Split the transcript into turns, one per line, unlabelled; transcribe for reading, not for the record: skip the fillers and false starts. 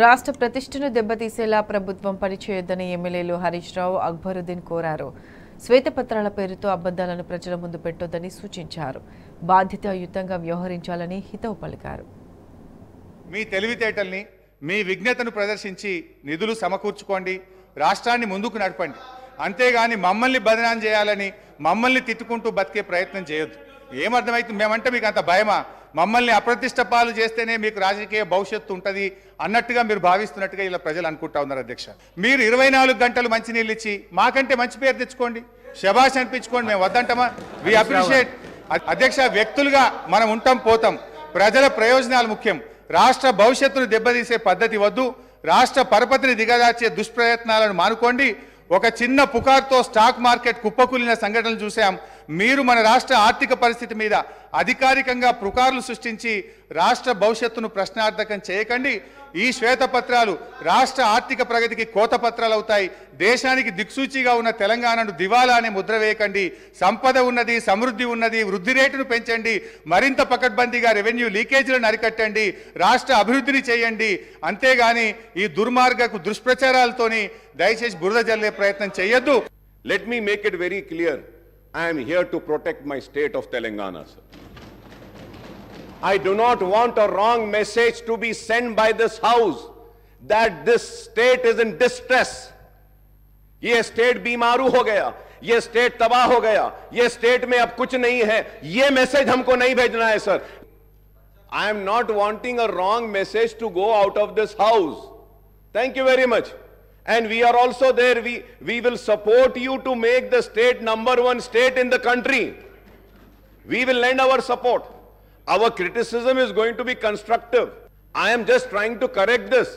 రాష్ట్ర ప్రతిష్టను దెబ్బతీసేలా ప్రభుత్వం పనిచేయొద్దని ఎమ్మెల్యేలు హరీష్ రావు, అక్బరుద్దీన్ కోరారు. శ్వేతపత్రాల పేరుతో అబద్దాలను ప్రజల ముందు పెట్టొద్దని సూచించారు. బాధ్యతాయుతంగా వ్యవహరించాలని హితవు పలికారు.
మీ తెలివితేటల్ని, మీ విజ్ఞతను ప్రదర్శించి నిధులు సమకూర్చుకోండి, రాష్ట్రాన్ని ముందుకు నడపండి. అంతేగాని మమ్మల్ని బదనాం చేయాలని, మమ్మల్ని తిట్టుకుంటూ బతికే ప్రయత్నం చేయొద్దు. ఏమర్థమైతుంది? మేమంటే మీకు అంత భయమా? మమ్మల్ని అప్రతిష్ట పాలు చేస్తేనే మీకు రాజకీయ భవిష్యత్తు ఉంటుంది అన్నట్టుగా మీరు భావిస్తున్నట్టుగా ఇలా ప్రజలు అనుకుంటా ఉన్నారు. అధ్యక్ష, మీరు 24 గంటలు మంచినీళ్ళు ఇచ్చి మాకంటే మంచి పేరు తెచ్చుకోండి, శభాష్ అనిపించుకోండి. మేము వద్దంటామా? We appreciate. అధ్యక్ష, వ్యక్తులుగా మనం ఉంటాం, పోతాం. ప్రజల ప్రయోజనాలు ముఖ్యం. రాష్ట్ర భవిష్యత్తును దెబ్బతీసే పద్ధతి వద్దు. రాష్ట్ర పరపతిని దిగజార్చే దుష్ప్రయత్నాలను మానుకోండి. ఒక చిన్న పుకార్తో స్టాక్ మార్కెట్ కుప్పకూలిన సంఘటనలు చూసాం. మీరు మన రాష్ట్ర ఆర్థిక పరిస్థితి మీద అధికారికంగా పుకార్లు సృష్టించి రాష్ట్ర భవిష్యత్తును ప్రశ్నార్థకం చేయకండి. ఈ శ్వేతపత్రాలు రాష్ట్ర ఆర్థిక ప్రగతికి కోతపత్రాలు అవుతాయి. దేశానికి దిక్సూచిగా ఉన్న తెలంగాణను దివాలా అనే ముద్ర వేయకండి. సంపద ఉన్నది, సమృద్ధి ఉన్నది, వృద్ధి రేటును పెంచండి, మరింత పకడ్బందీగా రెవెన్యూ లీకేజీలను అరికట్టండి, రాష్ట్ర అభివృద్ధిని చేయండి. అంతేగాని ఈ దుర్మార్గపు దుష్ప్రచారాలతోని దయచేసి బురద జల్లే ప్రయత్నం చేయొద్దు.
Let me make it very clear. I am here to protect my state of Telangana, sir. I do not want a wrong message to be sent by this house that this state is in distress. ये state बीमारू हो गया, ये state तबाह हो गया, ये state में अब कुछ नहीं है, ये मैसेज हमको नहीं भेजना है sir. I am not wanting a wrong message to go out of this house. Thank you very much. And we are also there. We will support you to make the state #1 state in the country. We will lend our support. Our criticism is going to be constructive. I am just trying to correct this.